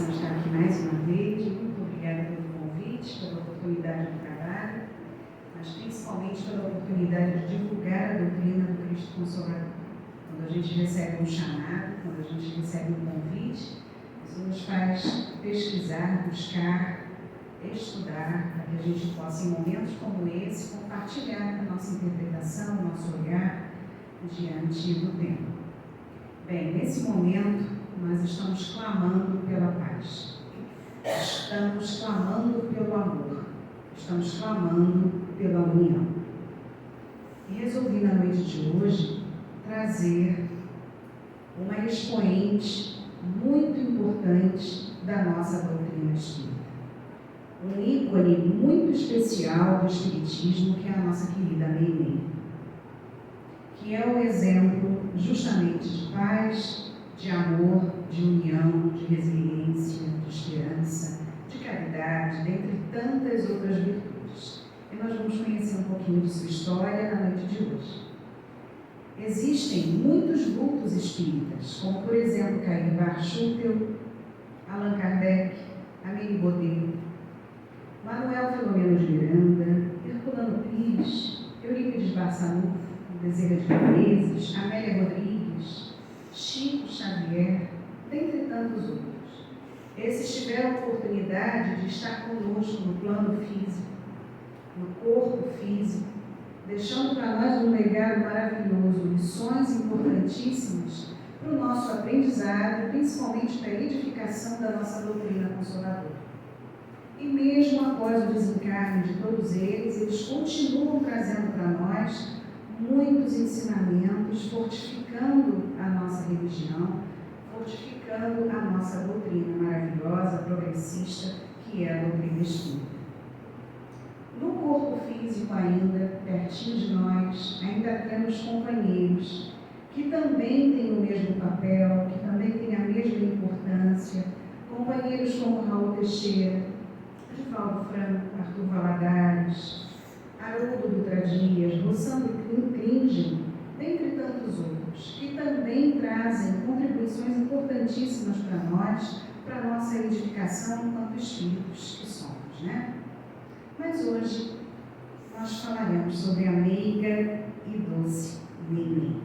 bênção estar aqui mais uma vez. Muito obrigada pelo convite, pela oportunidade do trabalho, mas principalmente pela oportunidade de divulgar a doutrina do Cristo Consolador. Quando a gente recebe um chamado, quando a gente recebe um convite, isso nos faz pesquisar, buscar, estudar, para que a gente possa, em momentos como esse, compartilhar a nossa interpretação, o nosso olhar diante do tempo. Bem, nesse momento, nós estamos clamando pela paz, estamos clamando pelo amor, estamos clamando pela união. E resolvi, na noite de hoje, trazer uma expoente muito importante da nossa doutrina espírita. Um ícone muito especial do espiritismo, que é a nossa querida Meimei, que é o exemplo justamente de paz, de amor, de união, de resiliência, de esperança, de caridade, dentre tantas outras virtudes. E nós vamos conhecer um pouquinho de sua história na noite de hoje. Existem muitos vultos espíritas, como por exemplo Caio Barchupel, Allan Kardec, Amélie Baudet, Manuel Filomeno de Miranda, Herculano Pires, Eurípides Barçanufo, Bezerra de Menezes, Amélia Rodrigues, Chico Xavier, dentre tantos outros. Esses tiveram a oportunidade de estar conosco no plano físico, no corpo físico, deixando para nós um legado maravilhoso, lições importantíssimas para o nosso aprendizado, principalmente para a edificação da nossa doutrina consoladora. E mesmo após o desencarne de todos eles continuam trazendo para nós muitos ensinamentos, fortificando a nossa religião, fortificando a nossa doutrina maravilhosa, progressista, que é a doutrina espírita. No corpo físico ainda, pertinho de nós, ainda temos companheiros que também têm o mesmo papel, que também têm a mesma importância, companheiros como Raul Teixeira, Divaldo Franco, Arthur Valadares, Haroldo Dutra Dias, Rossandro Cringen, dentre tantos outros, que também trazem contribuições importantíssimas para nós, para a nossa edificação enquanto espíritos que somos, né? Mas hoje nós falaremos sobre a meiga e doce Meimei.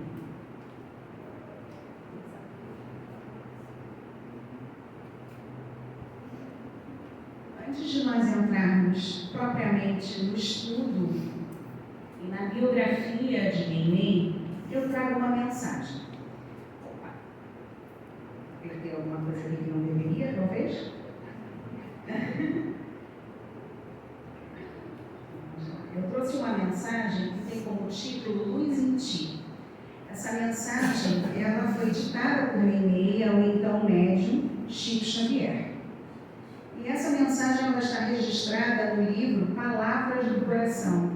Antes de nós entrarmos propriamente no estudo e na biografia de Meimei, eu trago uma mensagem. Opa! Apertei alguma coisa ali que não deveria, talvez? Eu trouxe uma mensagem que tem como título Luz em Ti. Essa mensagem, ela foi ditada por Meimei ao então médium Chico Xavier. E essa mensagem ela está registrada no livro Palavras do Coração,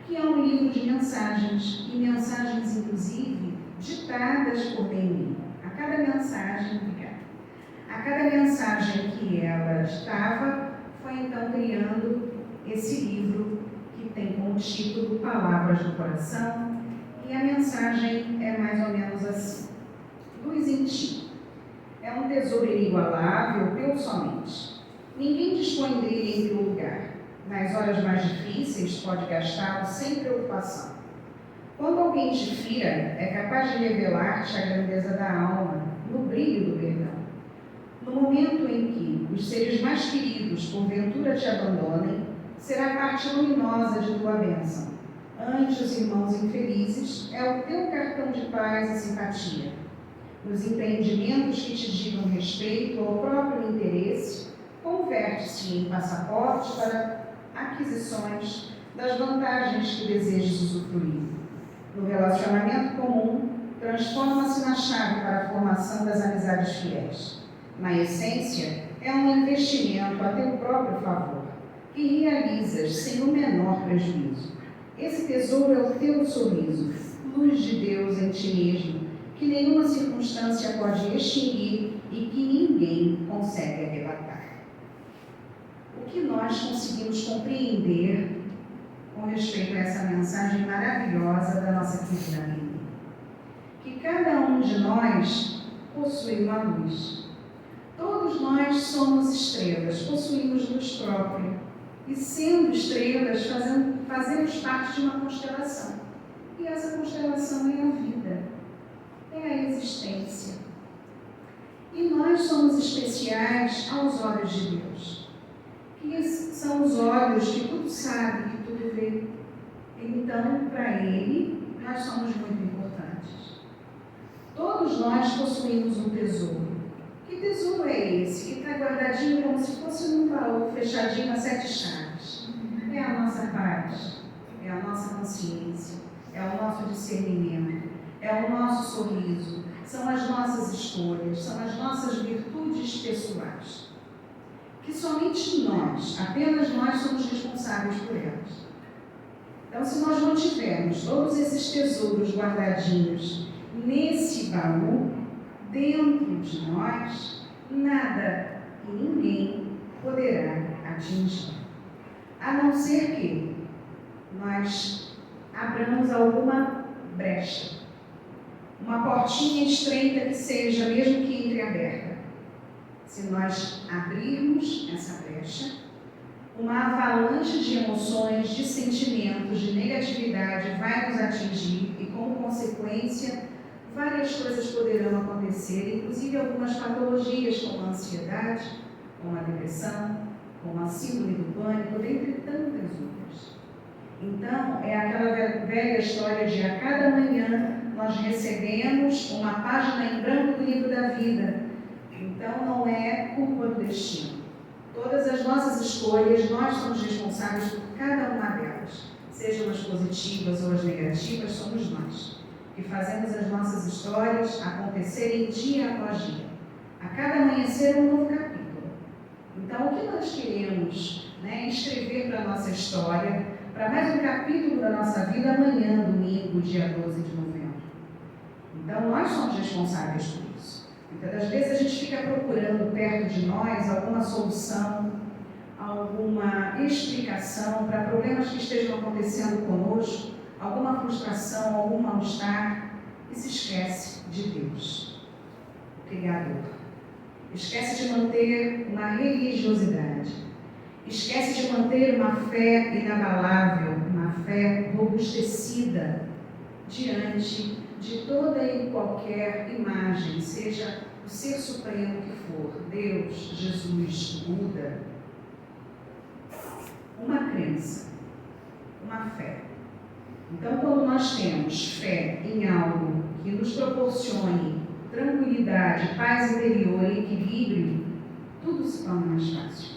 que é um livro de mensagens, e mensagens, inclusive, ditadas por Meimei. A cada mensagem que ela ditava, foi então criando esse livro que tem como título Palavras do Coração, e a mensagem é mais ou menos assim: Luz em Ti. É um tesouro inigualável, teu somente. Ninguém dispõe dele em teu lugar. Nas horas mais difíceis, pode gastá-lo sem preocupação. Quando alguém te fira, é capaz de revelar-te a grandeza da alma, no brilho do perdão. No momento em que os seres mais queridos, porventura, te abandonem, será parte luminosa de tua bênção. Ante os irmãos infelizes, é o teu cartão de paz e simpatia. Nos empreendimentos que te digam respeito ao próprio interesse, converte-se em passaporte para aquisições das vantagens que desejes usufruir. No relacionamento comum, transforma-se na chave para a formação das amizades fiéis. Na essência, é um investimento a teu próprio favor, que realizas sem o menor prejuízo. Esse tesouro é o teu sorriso, luz de Deus em ti mesmo, que nenhuma circunstância pode extinguir e que ninguém consegue arrebatar. O que nós conseguimos compreender com respeito a essa mensagem maravilhosa da nossa querida Meimei? Que cada um de nós possui uma luz. Todos Todos nós somos estrelas, possuímos luz própria. E sendo estrelas, fazemos parte de uma constelação. E essa constelação é a vida, é a existência. E nós somos especiais aos olhos de Deus, que são os olhos que tudo sabe, que tudo vê. Então, para Ele, nós somos muito importantes. Todos nós possuímos um tesouro. Que tesouro é esse? Que está guardadinho como se fosse num baú fechadinho a 7 chaves. É a nossa paz, é a nossa consciência, é o nosso discernimento, é o nosso sorriso, são as nossas escolhas, são as nossas virtudes pessoais. Que somente nós, apenas nós, somos responsáveis por elas. Então, se nós não tivermos todos esses tesouros guardadinhos nesse baú, dentro de nós, nada e ninguém poderá atingir. A não ser que nós abramos alguma brecha, uma portinha estreita que seja, mesmo que entreaberta. Se nós abrirmos essa brecha, uma avalanche de emoções, de sentimentos, de negatividade vai nos atingir e, como consequência, várias coisas poderão acontecer, inclusive algumas patologias como a ansiedade, como a depressão, como a síndrome do pânico, dentre tantas outras. Então, é aquela velha história de a cada manhã nós recebemos uma página em branco do livro da vida. Então, não é culpa do destino. Todas as nossas escolhas, nós somos responsáveis por cada uma delas. Sejam as positivas ou as negativas, somos nós que fazemos as nossas histórias acontecerem dia após dia. A cada amanhecer um novo capítulo. Então, o que nós queremos escrever para a nossa história, para mais um capítulo da nossa vida amanhã, domingo, dia 12 de novembro. Então, nós somos responsáveis por isso. Muitas das vezes a gente fica procurando perto de nós alguma solução, alguma explicação para problemas que estejam acontecendo conosco, alguma frustração, algum mal-estar, e se esquece de Deus, o Criador. Esquece de manter uma religiosidade. Esquece de manter uma fé inabalável, uma fé robustecida diante de toda e qualquer imagem, seja o Ser Supremo que for, Deus, Jesus, Buda. Uma crença, uma fé. Então, quando nós temos fé em algo que nos proporcione tranquilidade, paz interior e equilíbrio, tudo se torna mais fácil.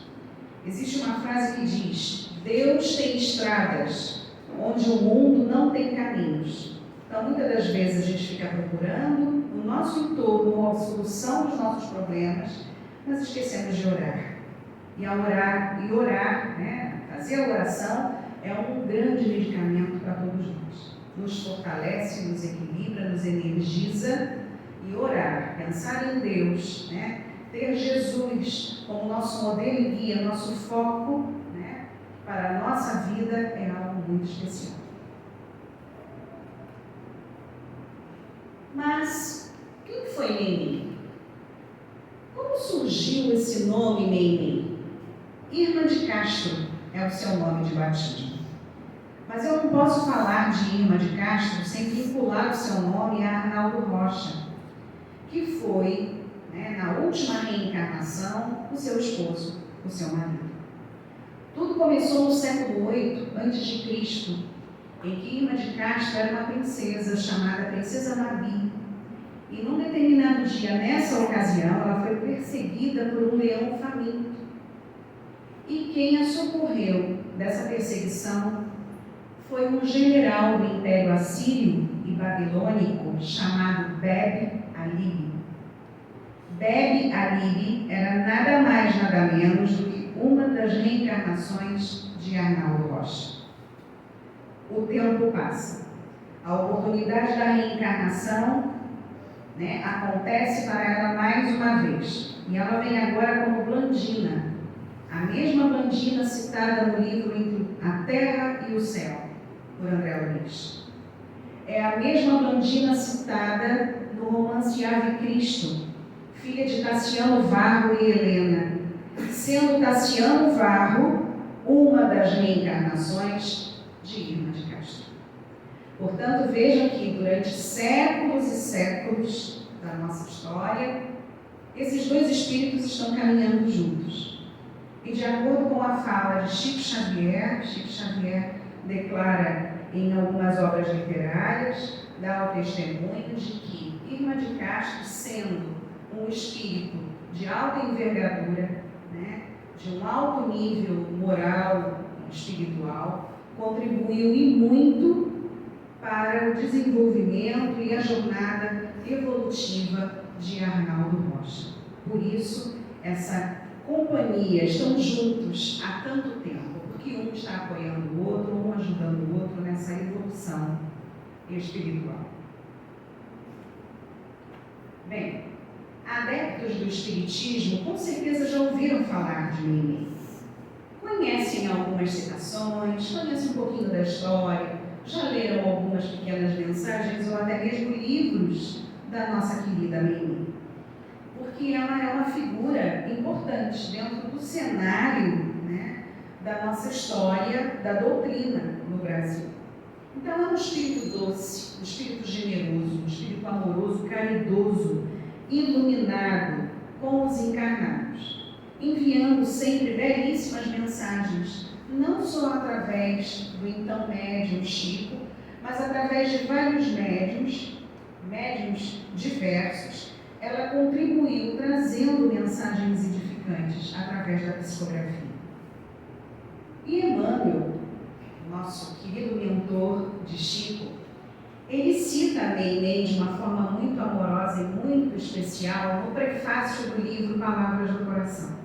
Existe uma frase que diz: Deus tem estradas onde o mundo não tem caminhos. Então, muitas das vezes a gente fica procurando no nosso entorno a solução dos nossos problemas, mas esquecemos de orar. E orar, fazer a oração é um grande medicamento para todos nós. Nos fortalece, nos equilibra, nos energiza. E orar, pensar em Deus, ter Jesus como nosso modelo e guia, nosso foco para a nossa vida é algo muito especial. Mas quem foi Neemim? Como surgiu esse nome Neemim? Irma de Castro é o seu nome de batismo. Mas eu não posso falar de Irma de Castro sem vincular o seu nome a Arnaldo Rocha, que foi, na última reencarnação, o seu esposo, o seu marido. Tudo começou no século VIII a.C., em que Irma de Castro era uma princesa chamada Princesa Mabi. E num determinado dia, nessa ocasião, ela foi perseguida por um leão faminto. E quem a socorreu dessa perseguição foi um general do Império Assírio e Babilônico chamado Beb-Alib. Beb-Alib era nada mais, nada menos do que uma das reencarnações de Arnaldo Rocha. O tempo passa. A oportunidade da reencarnação acontece para ela mais uma vez. E ela vem agora como Blandina. A mesma Blandina citada no livro Entre a Terra e o Céu, por André Luiz. É a mesma Blandina citada no romance Ave Cristo, filha de Tassiano Varro e Helena, sendo Tassiano Varro uma das reencarnações de Irma de Castro. Portanto, vejam que durante séculos e séculos da nossa história, esses dois espíritos estão caminhando juntos. E de acordo com a fala de Chico Xavier declara em algumas obras literárias, dá o testemunho de que Irma de Castro, sendo um espírito de alta envergadura, de um alto nível moral e espiritual, contribuiu e muito para o desenvolvimento e a jornada evolutiva de Arnaldo Rocha. Por isso, essa companhia, estão juntos há tanto tempo, porque um está apoiando o outro, um ajudando o outro nessa evolução espiritual. Bem, adeptos do Espiritismo com certeza já ouviram falar de Meimei. Conhecem algumas citações, conhecem um pouquinho da história, já leram algumas pequenas mensagens ou até mesmo livros da nossa querida Meimei. Porque ela é uma figura importante dentro do cenário, da nossa história, da doutrina no Brasil. Então, é um espírito doce, um espírito generoso, um espírito amoroso, caridoso, iluminado com os encarnados, enviando sempre belíssimas mensagens, não só através do então médium Chico, mas através de vários médiuns diversos. Ela contribuiu trazendo mensagens edificantes através da psicografia. E Emmanuel, nosso querido mentor de Chico, ele cita a Meimei de uma forma muito amorosa e muito especial no prefácio do livro Palavras do Coração,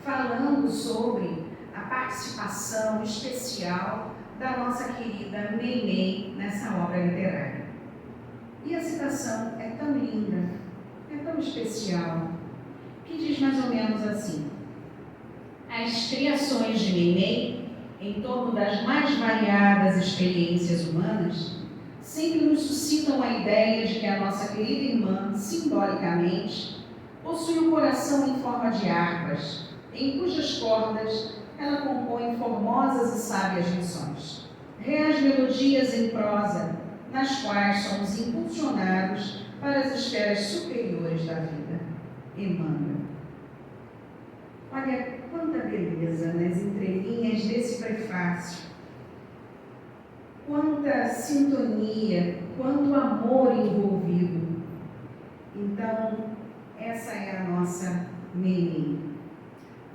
falando sobre a participação especial da nossa querida Meimei nessa obra literária. E a citação é tão linda, é tão especial, que diz mais ou menos assim: as criações de Meimei, em torno das mais variadas experiências humanas, sempre nos suscitam a ideia de que a nossa querida irmã, simbolicamente, possui um coração em forma de harpas, em cujas cordas ela compõe formosas e sábias lições, reais melodias em prosa, nas quais somos impulsionados para as esferas superiores da vida. Emmanuel. Olha quanta beleza nas entrelinhas desse prefácio, quanta sintonia, quanto amor envolvido. Então, essa é a nossa Meimei.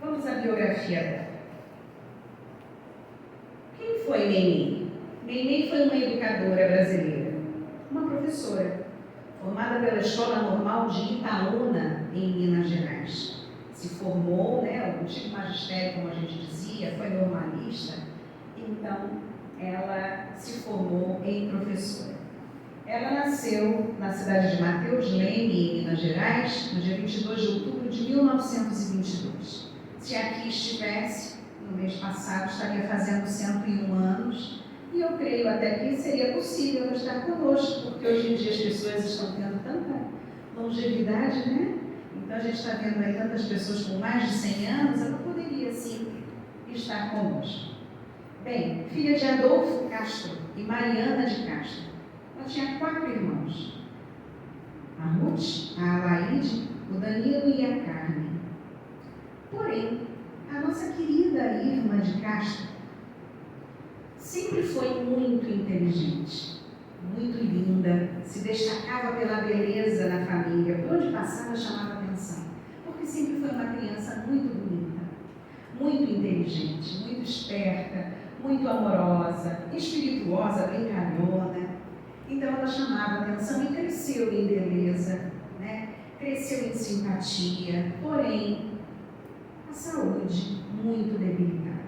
Vamos à biografia dela. Quem foi Meimei? Meimei foi uma educadora brasileira, uma professora, formada pela Escola Normal de Itaúna, em Minas Gerais. Se formou, o antigo magistério, como a gente dizia, foi normalista, então ela se formou em professora. Ela nasceu na cidade de Mateus Leme, em Minas Gerais, no dia 22 de outubro de 1922. Se aqui estivesse, no mês passado, estaria fazendo 101 anos, e eu creio até que seria possível ela estar conosco, porque hoje em dia as pessoas estão tendo tanta longevidade, Então a gente está vendo aí tantas pessoas com mais de 100 anos, ela poderia sim estar conosco. Bem, filha de Adolfo Castro e Mariana de Castro, ela tinha 4 irmãos: a Ruth, a Alaide, o Danilo e a Carmen. Porém, a nossa querida Irma de Castro sempre foi muito inteligente, muito linda, se destacava pela beleza na família, por onde passava chamava atenção, porque sempre foi uma criança muito bonita, muito inteligente, muito esperta, muito amorosa, espirituosa, brincalhona. Então ela chamava atenção e cresceu em beleza, cresceu em simpatia, porém a saúde muito debilitada.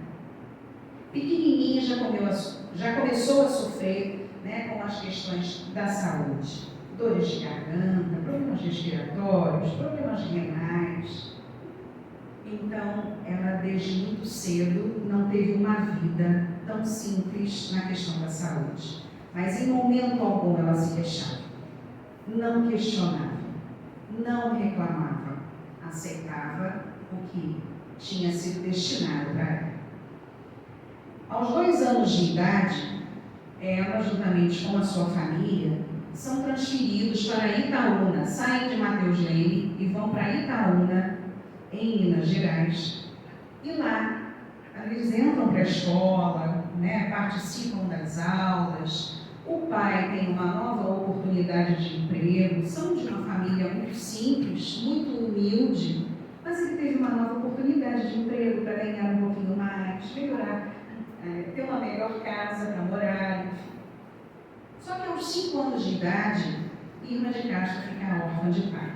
Pequenininha já começou a sofrer com as questões da saúde, dores de garganta, problemas respiratórios, problemas renais. Então, ela desde muito cedo não teve uma vida tão simples na questão da saúde. Mas em momento algum ela se queixava, não questionava, não reclamava, aceitava o que tinha sido destinado para ela. Aos 2 anos de idade, ela, juntamente com a sua família, são transferidos para Itaúna, saem de Mateus Leme e vão para Itaúna, em Minas Gerais. E lá, eles entram para a escola, participam das aulas. O pai tem uma nova oportunidade de emprego. São de uma família muito simples, muito humilde, mas ele teve uma nova oportunidade de emprego para ganhar um pouquinho mais, melhorar, ter uma melhor casa para morar. Só que aos 5 anos de idade, Irma de Castro fica órfã de pai.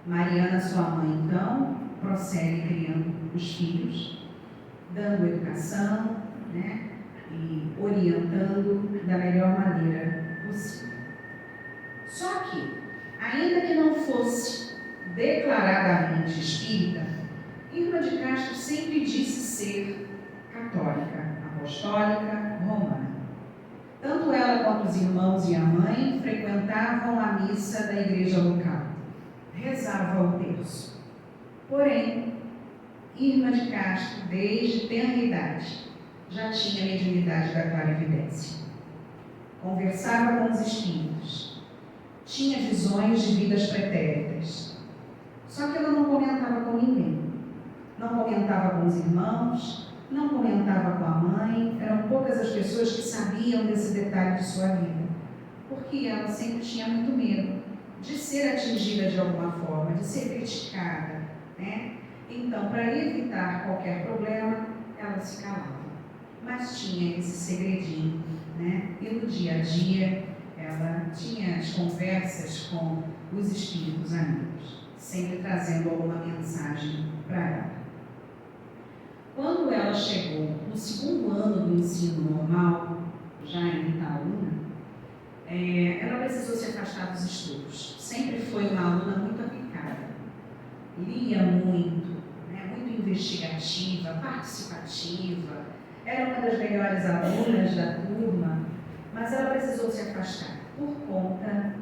Mariana, sua mãe, então, prossegue criando os filhos, dando educação, e orientando da melhor maneira possível. Só que, ainda que não fosse declaradamente espírita, Irma de Castro sempre disse ser católica, apostólica, romana. Tanto ela quanto os irmãos e a mãe frequentavam a missa da igreja local, rezavam o terço. Porém, Irma de Castro, desde tenra idade, já tinha mediunidade da clarividência. Conversava com os espíritos, tinha visões de vidas pretéritas. Só que ela não comentava com ninguém. Não comentava com os irmãos, não comentava com a mãe. Eram poucas as pessoas que sabiam desse detalhe de sua vida, porque ela sempre tinha muito medo de ser atingida de alguma forma, de ser criticada, Então, para evitar qualquer problema, ela se calava. Mas tinha esse segredinho, E no dia a dia, ela tinha as conversas com os espíritos amigos, sempre trazendo alguma mensagem para ela. Quando ela chegou no 2º ano do ensino normal, já em Itaúna, ela precisou se afastar dos estudos. Sempre foi uma aluna muito aplicada, lia muito, muito investigativa, participativa, era uma das melhores alunas da turma, mas ela precisou se afastar por conta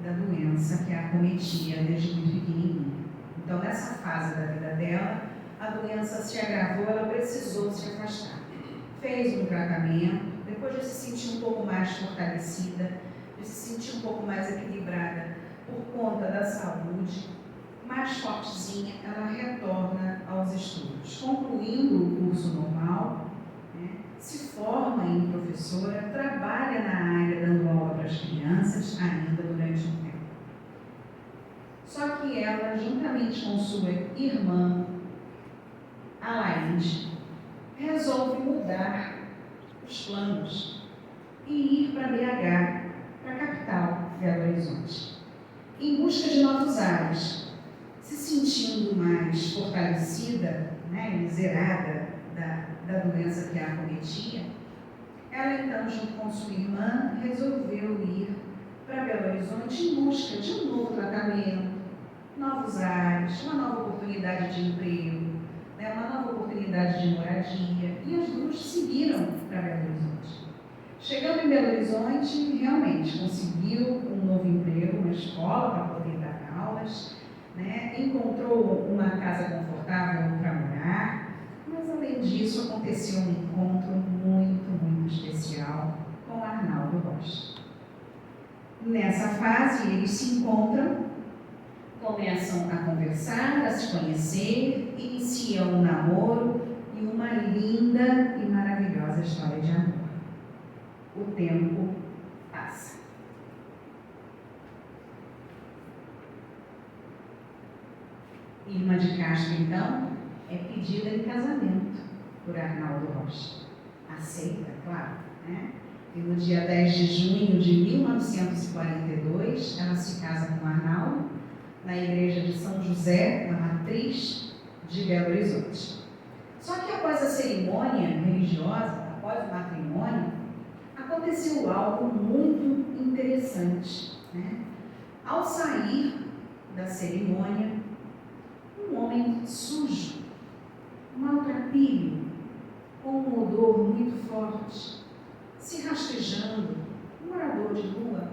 da doença que a acometia desde muito pequenininha. Então, nessa fase da vida dela, a doença se agravou, ela precisou se afastar. Fez um tratamento, depois de se sentir um pouco mais fortalecida, de se sentir um pouco mais equilibrada por conta da saúde, mais fortezinha, ela retorna aos estudos, concluindo o curso normal, se forma em professora, trabalha na área dando aula para as crianças ainda durante um tempo. Só que ela, juntamente com sua irmã, Alaide, resolve mudar os planos e ir para BH, para a capital, Belo Horizonte, em busca de novos ares, se sentindo mais fortalecida, e zerada da doença que a acometia. Ela então, junto com sua irmã, resolveu ir para Belo Horizonte em busca de um novo tratamento, novos ares, uma nova oportunidade de emprego, uma nova oportunidade de moradia, e as duas seguiram para Belo Horizonte. Chegando em Belo Horizonte, realmente conseguiu um novo emprego, uma escola para poder dar aulas, encontrou uma casa confortável para morar, mas além disso aconteceu um encontro muito, muito especial com Arnaldo Rocha. Nessa fase, eles se encontram, começam a conversar, a se conhecer, iniciam um namoro e uma linda e maravilhosa história de amor. O tempo passa. Irma de Castro, então, é pedida em casamento por Arnaldo Rocha. Aceita, claro, E no dia 10 de junho de 1942, ela se casa com Arnaldo, na igreja de São José, na Matriz de Belo Horizonte. Só que após a cerimônia religiosa, após o matrimônio, aconteceu algo muito interessante, Ao sair da cerimônia, um homem sujo, maltrapilho, com um odor muito forte, se rastejando, um morador de rua,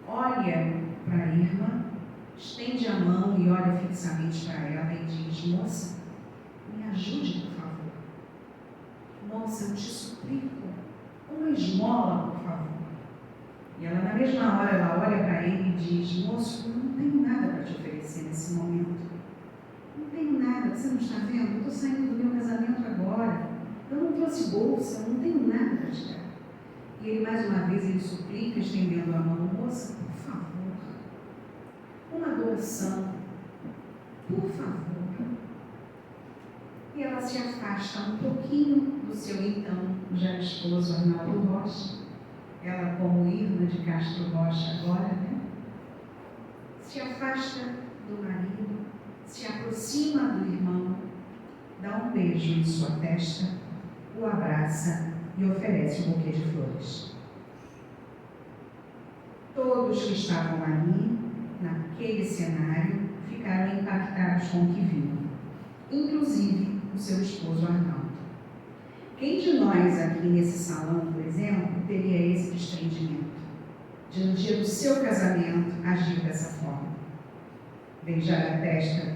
olha para a Irma estende a mão e olha fixamente para ela e diz: moça, me ajude, por favor. Moça, eu te suplico, uma esmola, por favor. E ela, na mesma hora, ela olha para ele e diz: moço, eu não tenho nada para te oferecer nesse momento. Não tenho nada, você não está vendo? Eu estou saindo do meu casamento agora. Eu não trouxe bolsa, eu não tenho nada para te dar. E ele, mais uma vez, ele suplica, estendendo a mão: moça, por favor, uma doação, por favor. E ela se afasta um pouquinho do seu então já esposo Arnaldo Rocha, ela como irmã de Castro Rocha agora, né? Se afasta do marido, se aproxima do irmão, dá um beijo em sua testa, o abraça e oferece um buquê de flores. Todos que estavam ali, naquele cenário, ficaram impactados com o que viram, inclusive o seu esposo Arnaldo. Quem de nós aqui nesse salão, por exemplo, teria esse desprendimento de, no dia do seu casamento, agir dessa forma? Beijar a testa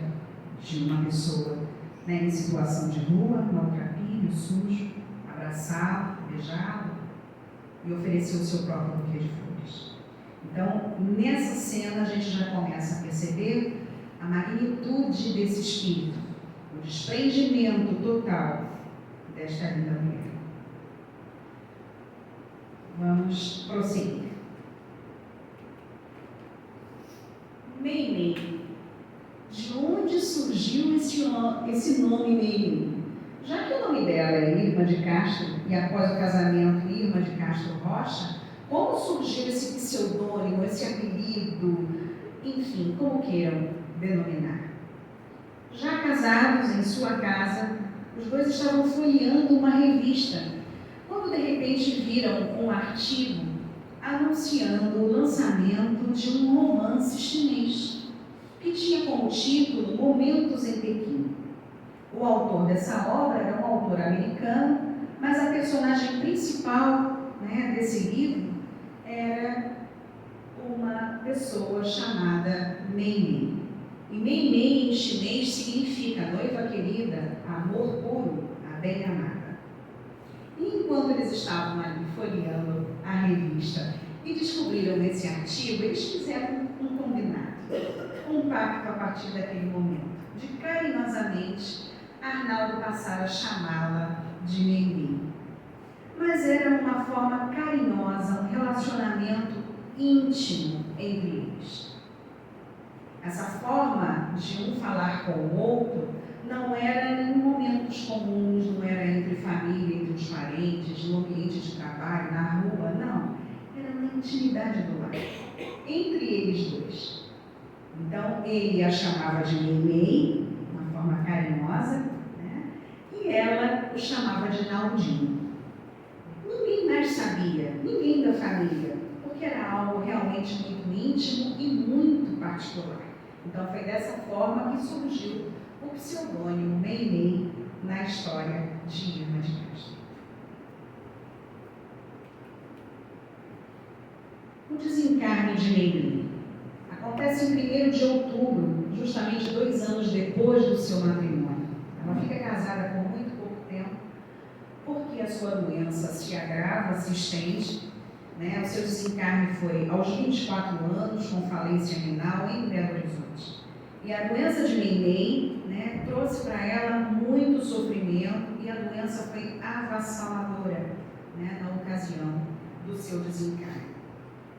de uma pessoa, né, em situação de rua, maltrapilho, sujo, abraçá-lo, beijá-lo e oferecer o seu próprio buquê de flores. Então, nessa cena, a gente já começa a perceber a magnitude desse espírito, o desprendimento total desta linda mulher. Vamos prosseguir. Meimei. De onde surgiu esse nome Meimei? Já que o nome dela é Irma de Castro, e após o casamento, Irma de Castro Rocha, como surgiu esse pseudônimo, esse apelido, enfim, como queiram denominar? Já casados em sua casa, os dois estavam folheando uma revista, quando de repente viram um artigo anunciando o lançamento de um romance chinês, que tinha como título Momentos em Pequim. O autor dessa obra era um autor americano, mas a personagem principal, né, desse livro era uma pessoa chamada Meimei. E Meimei em chinês significa noiva querida, amor puro, a bem-amada. E enquanto eles estavam ali folheando a revista e descobriram esse artigo, eles fizeram um combinado, um pacto a partir daquele momento, de carinhosamente Arnaldo passar a chamá-la de Meimei. Mas era uma forma carinhosa, um relacionamento íntimo entre eles. Essa forma de um falar com o outro não era em momentos comuns, não era entre família, entre os parentes, no ambiente de trabalho, na rua, não. Era na intimidade do lar, entre eles dois. Então, ele a chamava de Meimei, uma forma carinhosa, né? E ela o chamava de Naldinho. Ninguém mais sabia, ninguém da família, porque era algo realmente muito íntimo e muito particular. Então, foi dessa forma que surgiu o pseudônimo Meimei na história de Irma de Castro. O desencarne de Meimei acontece em 1º de outubro, justamente 2 anos depois do seu matrimônio. Ela fica casada por muito pouco tempo, porque a sua doença se agrava, se estende, né? O seu desencarne foi aos 24 anos, com falência renal em Belo Horizonte. E a doença de Meimei, né, trouxe para ela muito sofrimento e a doença foi avassaladora, né, na ocasião do seu desencarne.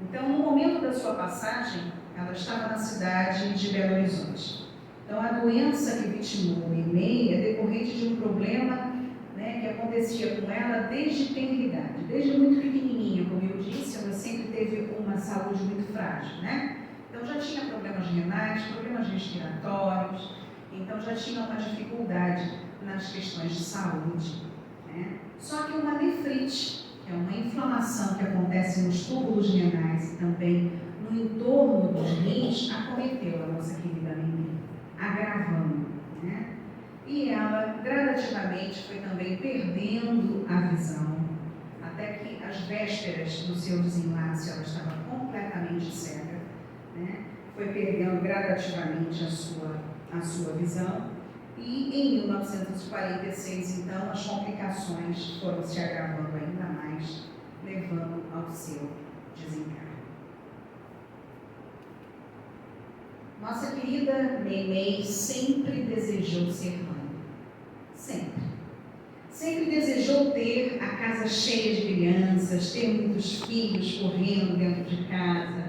Então, no momento da sua passagem, ela estava na cidade de Belo Horizonte. Então, a doença que vitimou Meimei é decorrente de um problema, né, que acontecia com ela desde tenridade, desde muito pequenininha, como eu disse, ela sempre teve uma saúde muito frágil, né? Então já tinha problemas renais, problemas respiratórios, então já tinha uma dificuldade nas questões de saúde, né? Só que uma nefrite, que é uma inflamação que acontece nos túbulos renais e também no entorno dos rins, acometeu a nossa querida Meimei, agravando, né? E ela gradativamente foi também perdendo a visão, até que às vésperas do seu desenlace ela estava completamente cega, né? foi perdendo gradativamente a sua visão e em 1946, então, as complicações foram se agravando ainda mais, levando ao seu desencarne. Nossa querida Meimei sempre desejou ser mãe. Sempre. Sempre desejou ter a casa cheia de crianças, ter muitos filhos correndo dentro de casa.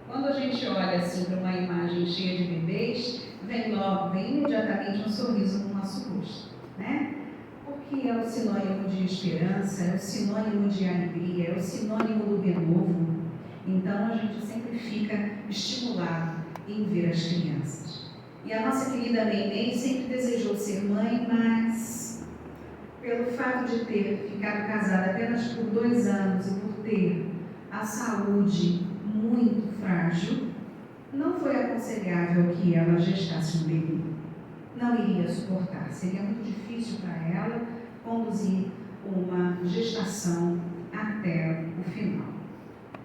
Quando a gente olha assim para uma imagem cheia de bebês, vem imediatamente um sorriso no nosso rosto, né? Porque é o sinônimo de esperança, é o sinônimo de alegria, é o sinônimo do renovo. Então a gente sempre fica estimulado em ver as crianças. E a nossa querida Meimei sempre desejou ser mãe, mas pelo fato de ter ficado casada apenas por 2 anos e por ter a saúde muito frágil, não foi aconselhável que ela gestasse um bebê. Não iria suportar, seria muito difícil para ela conduzir uma gestação até o final.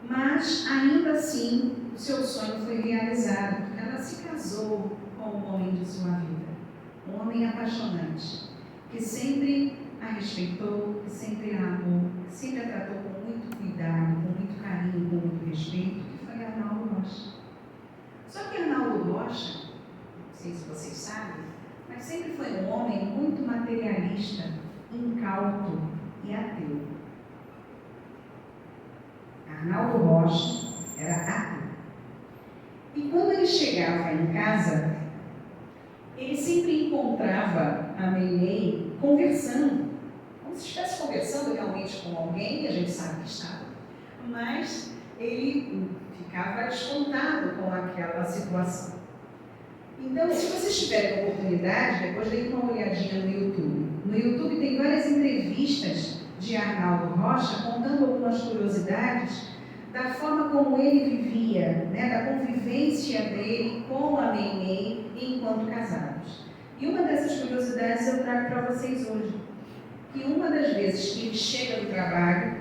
Mas, ainda assim, o seu sonho foi realizado, porque ela se casou com o homem de sua vida, um homem apaixonante, que sempre a respeitou, que sempre a amou, que sempre a tratou com muito cuidado, com muito carinho, com muito respeito, que foi Arnaldo Rocha. Só que Arnaldo Rocha, não sei se vocês sabem, mas sempre foi um homem muito materialista, incauto e ateu. Arnaldo Rocha era ateu. E quando ele chegava em casa, ele sempre encontrava a Meimei conversando, como se estivesse conversando realmente com alguém, e a gente sabe que estava, mas ele ficava espantado com aquela situação. Então, se vocês tiverem oportunidade, depois deem uma olhadinha no YouTube. No YouTube tem várias entrevistas de Arnaldo Rocha contando algumas curiosidades da forma como ele vivia, né, da convivência dele com a Meimei enquanto casados. E uma dessas curiosidades eu trago para vocês hoje. Que uma das vezes que ele chega do trabalho,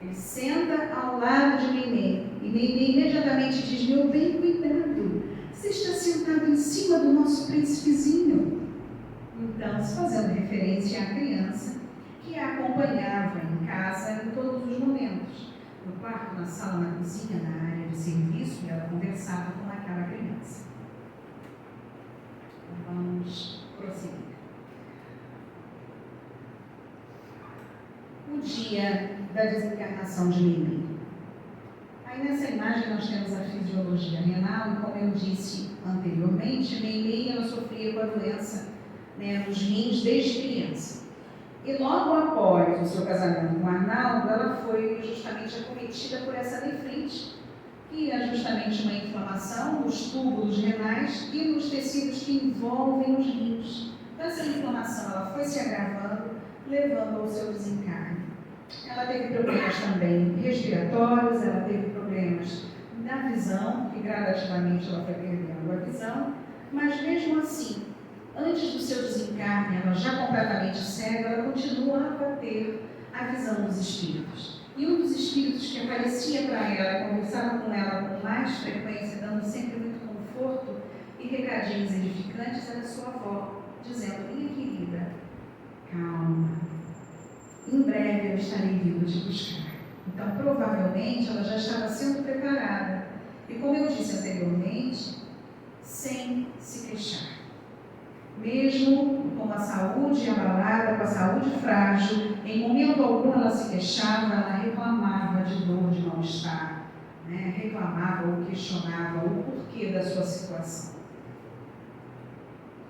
ele senta ao lado de Meimei, e Meimei imediatamente diz: meu bem, cuidado, você está sentado em cima do nosso príncipezinho. Então, se fazendo referência à criança que a acompanhava em casa em todos os momentos. No quarto, na sala, na cozinha, na área de serviço, e ela conversava com aquela criança. Então, vamos prosseguir. O dia da desencarnação de Meimei. Aí nessa imagem nós temos a fisiologia renal e, como eu disse anteriormente, Meimei ela sofria com a doença, né, nos rins desde criança. E logo após o seu casamento com Arnaldo, ela foi justamente acometida por essa nefrite, que é justamente uma inflamação nos túbulos renais e nos tecidos que envolvem os rins. Então essa inflamação ela foi se agravando, levando ao seu desencarne. Ela teve problemas também respiratórios, ela teve problemas na visão, que gradativamente ela foi perdendo a visão, mas mesmo assim, antes do seu desencarne, ela já completamente cega, ela continuava a ter a visão dos espíritos. E um dos espíritos que aparecia para ela, conversava com ela com mais frequência, dando sempre muito conforto e recadinhos edificantes, era sua avó, dizendo: minha querida, calma, em breve eu estarei vindo te buscar. Então, provavelmente, ela já estava sendo preparada. E como eu disse anteriormente, sem se queixar. Mesmo com a saúde abalada, com a saúde frágil, em momento algum ela se queixava, ela reclamava de dor, de mal-estar, né? Reclamava ou questionava o porquê da sua situação.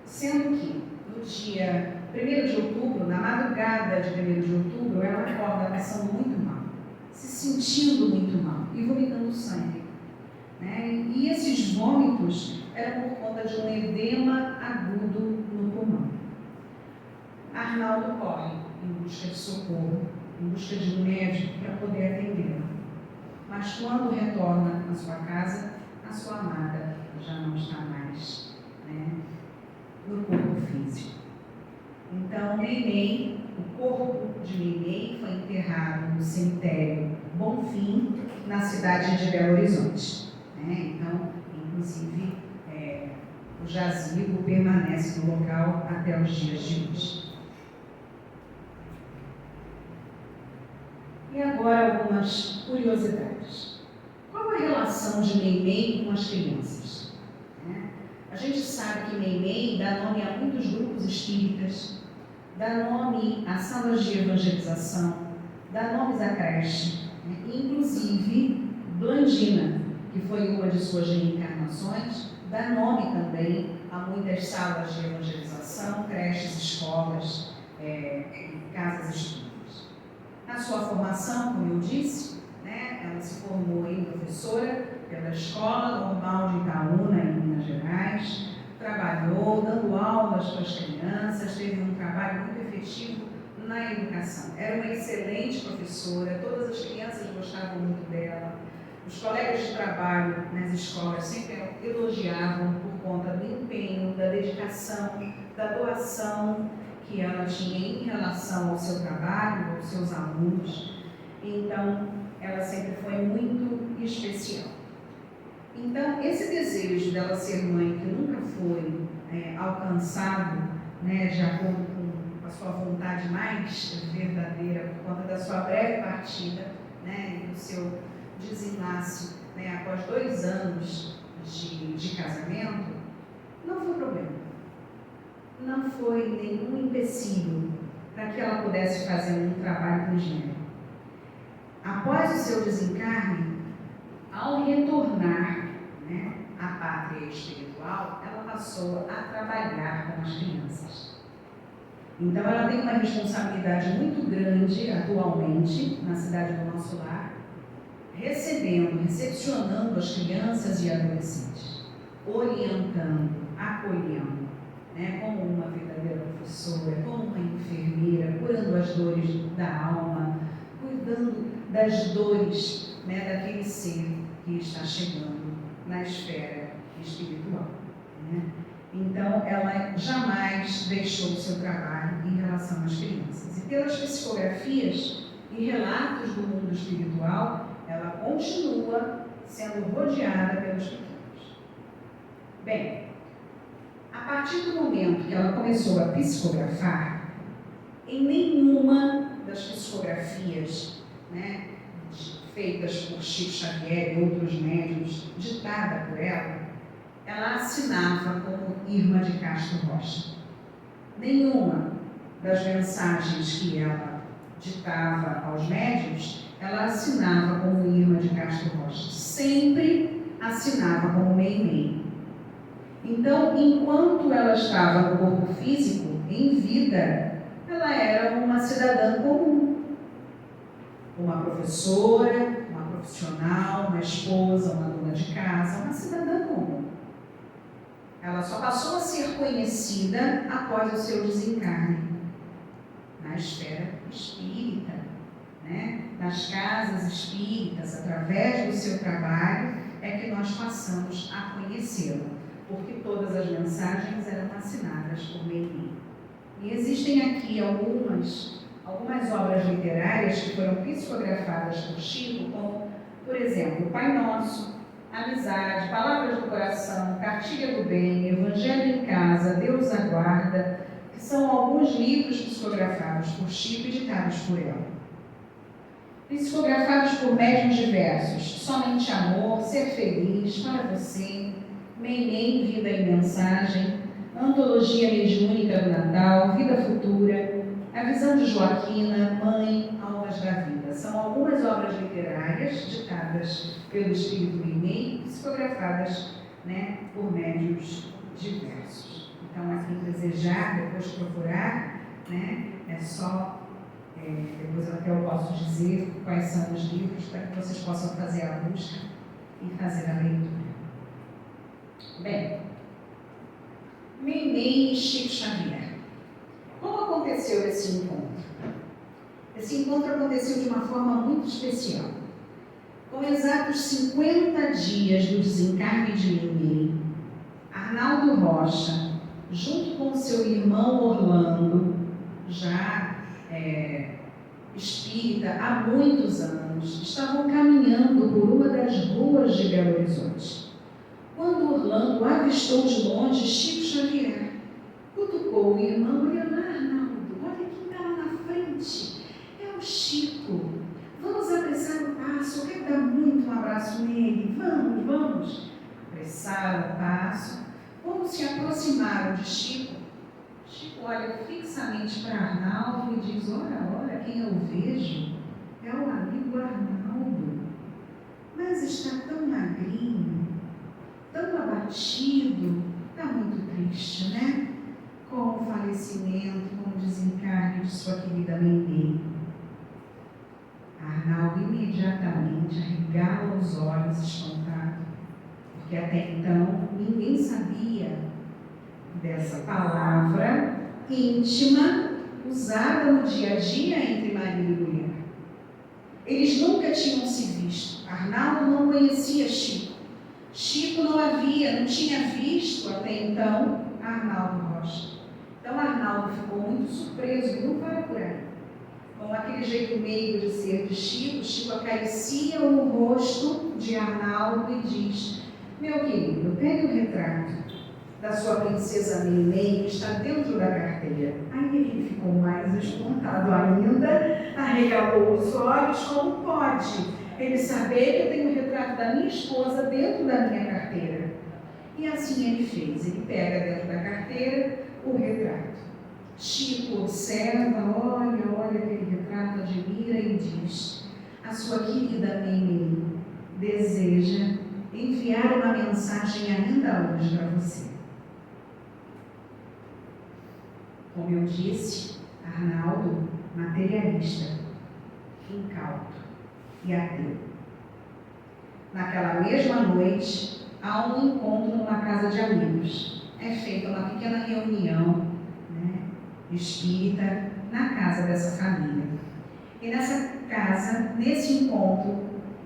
Sendo que, no dia 1º de outubro, na madrugada de 1º de outubro, ela acorda passando muito mal, se sentindo muito mal e vomitando sangue. Né? E esses vômitos eram por conta de um edema agudo no pulmão. Arnaldo corre em busca de socorro, em busca de um médico para poder atendê-la. Mas quando retorna à sua casa, a sua amada já não está mais, né, no corpo físico. Então, Meimei, o corpo de Meimei foi enterrado no cemitério Bonfim, na cidade de Belo Horizonte. Então, inclusive o jazigo permanece no local até os dias de hoje. E agora algumas curiosidades. Qual a relação de Meimei com as crianças? A gente sabe que Meimei dá nome a muitos grupos espíritas, dá nome a salas de evangelização, dá nomes à creche, inclusive Blandina, que foi uma de suas reencarnações, dá nome também a muitas salas de evangelização, creches, escolas, casas espíritas. Na sua formação, como eu disse, ela se formou em professora pela Escola Normal de Itaúna, em Minas Gerais, trabalhou dando aulas para as crianças, teve um trabalho muito efetivo na educação. Era uma excelente professora, todas as crianças gostavam muito dela. Os colegas de trabalho nas escolas sempre elogiavam por conta do empenho, da dedicação, da doação que ela tinha em relação ao seu trabalho, aos seus alunos. Então, ela sempre foi muito especial. Então, esse desejo dela ser mãe, que nunca foi alcançado, de acordo com a sua vontade mais verdadeira, por conta da sua breve partida, e do seu desenlace, após 2 anos de casamento, não foi problema. Não foi nenhum empecilho para que ela pudesse fazer um trabalho com gênero. Após o seu desencarne, ao retornar à pátria espiritual, ela passou a trabalhar com as crianças. Então, ela tem uma responsabilidade muito grande atualmente na cidade do Nosso Lar, recepcionando as crianças e adolescentes, orientando, acolhendo, como uma verdadeira professora, como uma enfermeira, curando as dores da alma, cuidando das dores daquele ser que está chegando na esfera espiritual. Então, ela jamais deixou o seu trabalho em relação às crianças. E pelas psicografias e relatos do mundo espiritual, ela continua sendo rodeada pelos pequenos. Bem, a partir do momento que ela começou a psicografar, em nenhuma das psicografias feitas por Chico Xavier e outros médiuns, ditada por ela assinava como Irma de Castro Rocha. Nenhuma das mensagens que ela ditava aos médiuns, ela assinava como Irma de Castro Rocha. Sempre assinava como Meimei. Então, enquanto ela estava no corpo físico, em vida, ela era uma cidadã comum. Uma professora, uma profissional, uma esposa, uma dona de casa, uma cidadã comum. Ela só passou a ser conhecida após o seu desencarne, na esfera espírita, nas casas espíritas, através do seu trabalho, é que nós passamos a conhecê-la, porque todas as mensagens eram assinadas por Meimei. E existem aqui algumas obras literárias que foram psicografadas por Chico, como, por exemplo, Pai Nosso, Amizade, Palavras do Coração, Cartilha do Bem, Evangelho em Casa, Deus Aguarda, que são alguns livros psicografados por Chico e ditados por ela. Psicografados por médiuns diversos: Somente Amor, Ser Feliz, Para Você, Meimei, Vida e Mensagem, Antologia Mediúnica do Natal, Vida Futura, A Visão de Joaquina, Mãe, Almas da Vida. São algumas obras literárias ditadas pelo Espírito Meimei, psicografadas por médiuns diversos. Então, a quem desejar, depois procurar, é só, depois até eu posso dizer quais são os livros para que vocês possam fazer a busca e fazer a leitura. Bem, Meimei e Chico Xavier. Como aconteceu esse encontro? Esse encontro aconteceu de uma forma muito especial. Com exatos 50 dias do desencarne de Meimei, Arnaldo Rocha, junto com seu irmão Orlando, já espírita há muitos anos, estavam caminhando por uma das ruas de Belo Horizonte. Quando Orlando avistou de longe Chico Xavier, cutucou o irmão: olha lá, Arnaldo, olha quem está lá na frente, é o Chico, vamos apressar o passo, eu quero dar muito um abraço nele, vamos. Apressaram o passo. Quando se aproximaram de Chico, Chico olha fixamente para Arnaldo e diz: ora, quem eu vejo é o amigo Arnaldo, mas está tão magrinho, tão abatido, está muito triste, né? Com o falecimento, com o desencarne de sua querida mãe. Arnaldo imediatamente arregala os olhos espantado, porque até então ninguém sabia dessa palavra íntima usada no dia a dia entre marido e mulher. Eles nunca tinham se visto. Arnaldo não conhecia Chico. Chico não tinha visto até então Arnaldo Rocha. Então Arnaldo ficou muito surpreso e não para por aí. Com aquele jeito meio de ser de Chico, Chico acaricia o rosto de Arnaldo e diz: meu querido, pegue o retrato da sua princesa Meimei, que está dentro da carteira. Aí ele ficou mais espantado ainda, arregalou os olhos. Como pode ele saber que eu tenho o retrato da minha esposa dentro da minha carteira? E assim ele fez. Ele pega dentro da carteira o retrato. Chico observa, olha aquele retrato, admira e diz: a sua querida Meimei deseja enviar uma mensagem ainda hoje para você. Como eu disse, Arnaldo, materialista, incauto e ateu. Naquela mesma noite, há um encontro numa casa de amigos. É feita uma pequena reunião, espírita, na casa dessa família. E nessa casa, nesse encontro,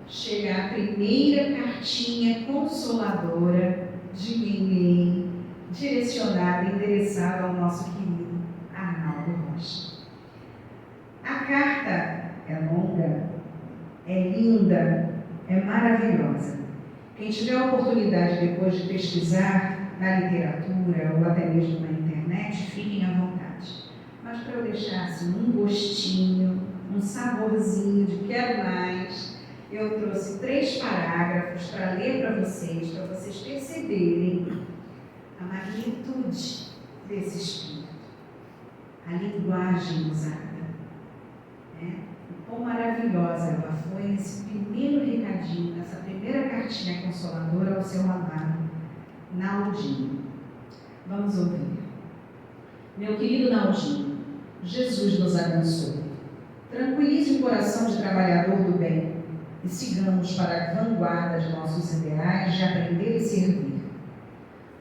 chega a primeira cartinha consoladora de Meimei, direcionada e endereçada ao nosso querido Arnaldo Rocha. A carta é longa, é linda, é maravilhosa. Quem tiver a oportunidade depois de pesquisar na literatura ou até mesmo na internet, fiquem à vontade. Mas para eu deixar assim, um gostinho, um saborzinho de quero mais, eu trouxe 3 parágrafos para ler para vocês perceberem a magnitude desse espírito, a linguagem usada, o quão maravilhosa ela foi nesse primeiro recadinho, nessa primeira cartinha consoladora ao seu amado Naldinho. Vamos ouvir. Meu querido Naldinho, Jesus nos abençoe. Tranquilize o coração de trabalhador do bem e sigamos para a vanguarda de nossos ideais de aprender e servir.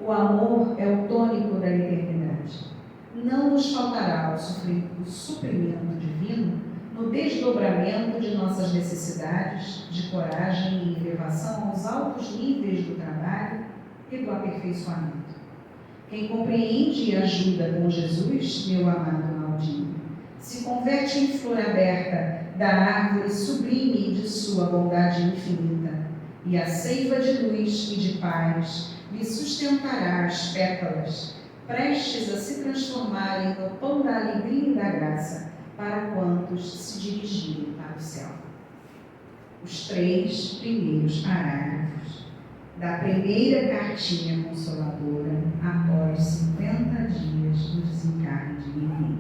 O amor é o tônico da eternidade. Não nos faltará o suprimento divino no desdobramento de nossas necessidades de coragem e elevação aos altos níveis do trabalho e do aperfeiçoamento. Quem compreende e ajuda com Jesus, meu amado Naldinho, se converte em flor aberta da árvore sublime de sua bondade infinita, e a seiva de luz e de paz lhe sustentará as pétalas, prestes a se transformarem no pão da alegria e da graça para quantos se dirigirem para o céu. Os 3 primeiros parágrafos da primeira cartinha consoladora após 50 dias do desencarne de Meimei.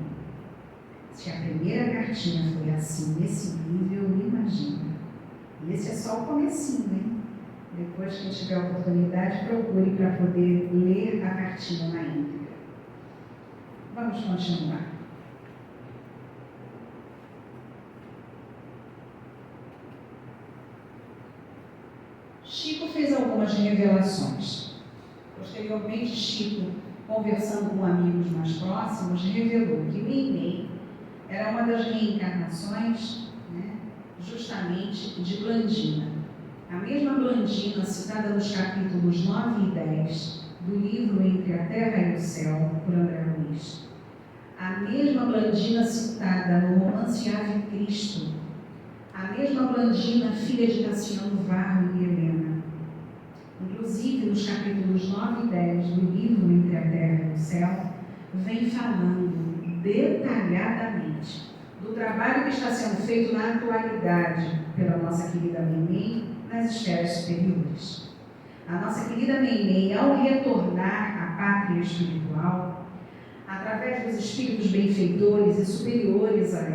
Se a primeira cartinha foi assim, nesse nível, imagina. E esse é só o comecinho, hein? Depois que tiver a oportunidade, procure para poder ler a cartinha na íntegra. Vamos continuar. Chico fez algumas revelações. Posteriormente, Chico, conversando com amigos mais próximos, revelou que Meimei era uma das reencarnações, justamente de Blandina. A mesma Blandina citada nos capítulos 9 e 10 do livro Entre a Terra e o Céu, por André Luiz. A mesma Blandina citada no romance Ave Cristo. A mesma Blandina, filha de Cassiano Varro e Helena. Inclusive, inclusive nos capítulos 9 e 10 do livro Entre a Terra e o Céu, vem falando detalhadamente do trabalho que está sendo feito na atualidade pela nossa querida Meimei nas esferas superiores. A nossa querida Meimei, ao retornar à pátria espiritual, através dos espíritos benfeitores e superiores a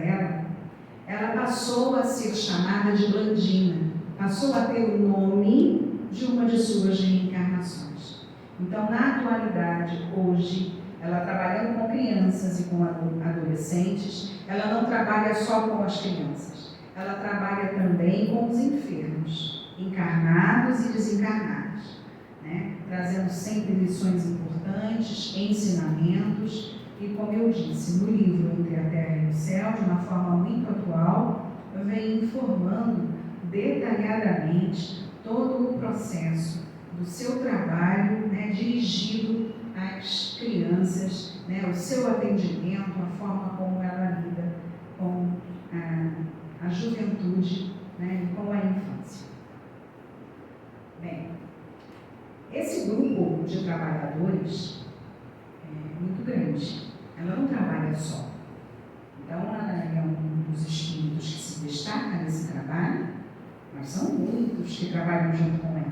ela passou a ser chamada de Blandina, passou a ter o nome de uma de suas reencarnações. Então, na atualidade, hoje, ela trabalhando com crianças e com adolescentes, ela não trabalha só com as crianças, ela trabalha também com os enfermos, encarnados e desencarnados, né? Trazendo sempre lições importantes, ensinamentos, e como eu disse, no livro Entre a Terra e o Céu, de uma forma muito atual, vem informando detalhadamente todo o processo do seu trabalho, né, dirigido às crianças, né, o seu atendimento, a forma como ela lida com a juventude, né, e com a infância. Bem, esse grupo de trabalhadores é muito grande. Ela não trabalha só. Então, ela é um dos espíritos que se destaca nesse trabalho, mas são muitos que trabalham junto com ela.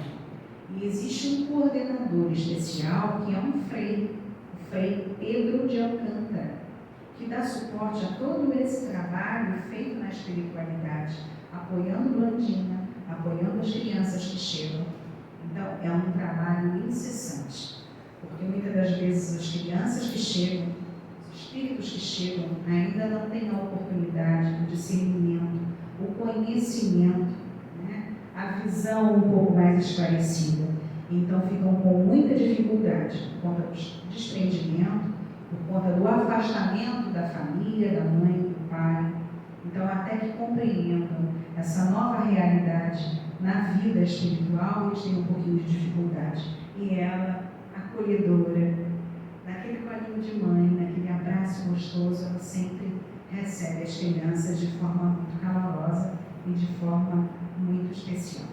E existe um coordenador especial que é um frei, o Frei Pedro de Alcântara, que dá suporte a todo esse trabalho feito na espiritualidade, apoiando Blandina, apoiando as crianças que chegam. Então, é um trabalho incessante, porque muitas das vezes as crianças que chegam, os espíritos que chegam, ainda não têm a oportunidade do discernimento, o conhecimento, né? A visão um pouco mais esclarecida. Então, ficam com muita dificuldade por conta do desprendimento, por conta do afastamento da família, da mãe, do pai. Então, até que compreendam essa nova realidade na vida espiritual, eles têm um pouquinho de dificuldade. E ela, acolhedora, naquele colinho de mãe, naquele abraço gostoso, ela sempre recebe as crianças de forma muito calorosa e de forma muito especial.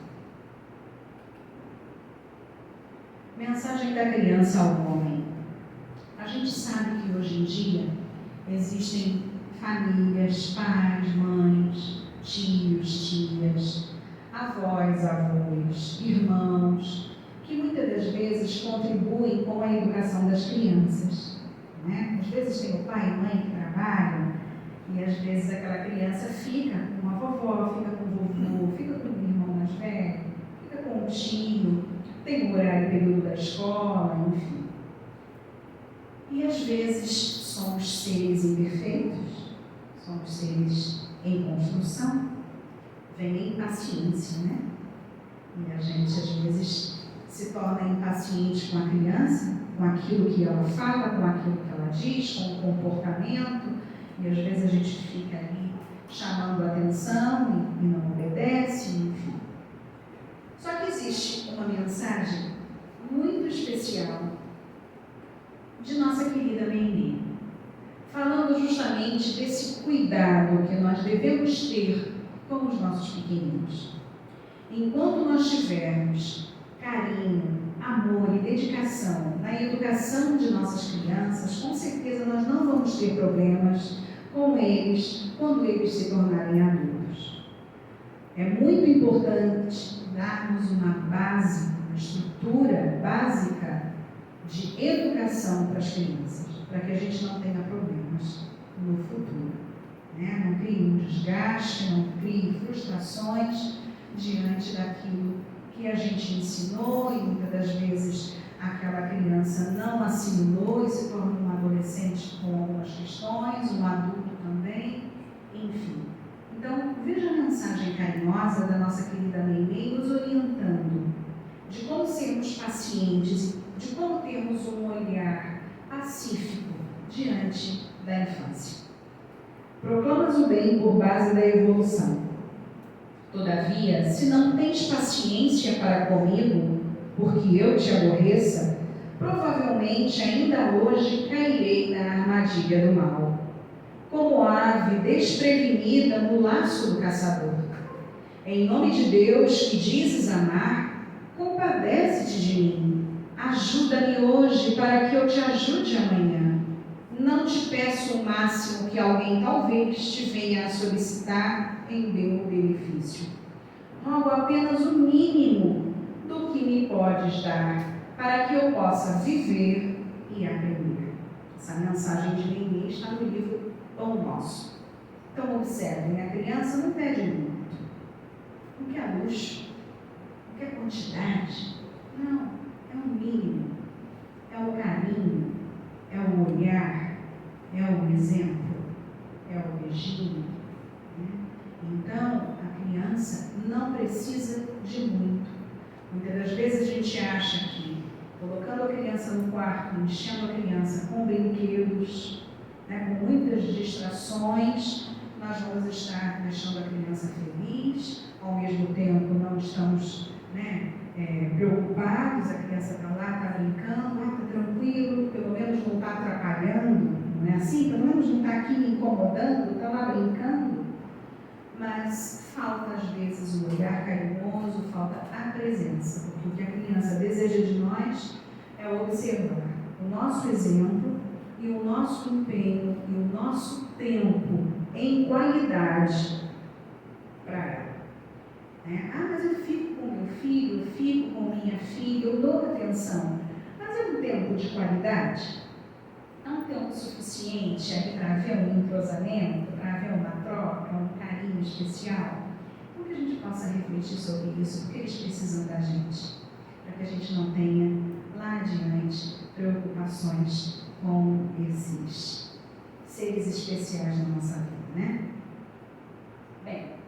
Mensagem da criança ao homem. A gente sabe que hoje em dia existem famílias, pais, mães, tios, tias, avós, avós, irmãos, que muitas das vezes contribuem com a educação das crianças, né? Às vezes tem o pai e mãe que trabalham e às vezes aquela criança fica com a vovó, fica com o vovô, fica com o irmão mais velho, fica com o tio, tem o horário e período da escola, enfim. E às vezes somos seres imperfeitos, somos seres em construção, vem a impaciência, né? E a gente às vezes se torna impaciente com a criança, com aquilo que ela fala, com aquilo que ela diz, com o comportamento, e às vezes a gente fica ali chamando a atenção e não obedece, enfim. Só que existe uma mensagem muito especial de nossa querida Meimei, falando justamente desse cuidado que nós devemos ter com os nossos pequeninos. Enquanto nós tivermos carinho, amor e dedicação na educação de nossas crianças, com certeza nós não vamos ter problemas com eles quando eles se tornarem adultos. É muito importante darmos uma base, uma estrutura básica de educação para as crianças, para que a gente não tenha problemas no futuro, né? Não crie um desgaste, não crie frustrações diante daquilo que a gente ensinou e muitas das vezes aquela criança não assimilou e se torna um adolescente com algumas questões, um adulto também, enfim. Então, veja a mensagem carinhosa da nossa querida Meimei nos orientando de como sermos pacientes, de como termos um olhar pacífico diante da infância. Proclamas o bem por base da evolução. Todavia, se não tens paciência para comigo, porque eu te aborreça, provavelmente ainda hoje cairei na armadilha do mal, como ave desprevenida no laço do caçador. Em nome de Deus, que dizes amar, com Compadece-te de mim. Ajuda-me hoje para que eu te ajude amanhã. Não te peço o máximo que alguém talvez te venha a solicitar em meu benefício. Rogo apenas o mínimo do que me podes dar, para que eu possa viver e aprender. Essa mensagem de Neemê está no livro Pão Nosso. Então observem, a criança não pede muito. Não quer luxo, não quer quantidade. Não, é o mínimo. É o carinho, é o olhar, é o exemplo, é o beijinho. Então, a criança não precisa de muito. Muitas das vezes a gente acha que, colocando a criança no quarto, enchendo a criança com brinquedos, com muitas distrações, nós vamos estar deixando a criança feliz, ao mesmo tempo não estamos preocupados, a criança está lá, está brincando, está tranquilo, pelo menos não está atrapalhando, não é assim? Pelo menos não está aqui me incomodando, está lá brincando. Mas falta às vezes o olhar carinhoso, falta a presença, porque o que a criança deseja de nós é observar o nosso exemplo e o nosso empenho e o nosso tempo em qualidade para ela. Mas eu fico com meu filho, eu fico com minha filha, eu dou atenção. Mas é um tempo de qualidade? É um tempo suficiente ali para haver um entrosamento, para haver uma troca, um carinho especial? Então que a gente possa refletir sobre isso, porque eles precisam da gente, para que a gente não tenha lá adiante preocupações com esses seres especiais na nossa vida, Bem,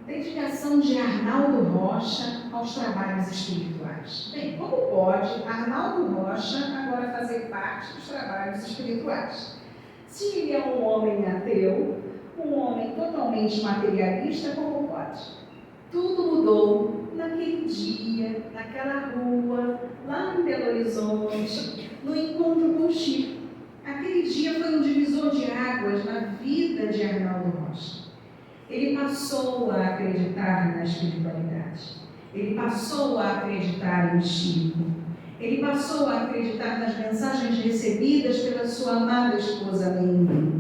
dedicação de Arnaldo Rocha aos trabalhos espirituais. Bem, como pode Arnaldo Rocha agora fazer parte dos trabalhos espirituais? Se ele é um homem ateu, um homem totalmente materialista, como pode? Tudo mudou naquele dia, naquela rua, lá em Belo Horizonte, no encontro com Chico. Aquele dia foi um divisor de águas na vida de Arnaldo Rocha. Ele passou a acreditar na espiritualidade. Ele passou a acreditar em Chico. Ele passou a acreditar nas mensagens recebidas pela sua amada esposa Neemê.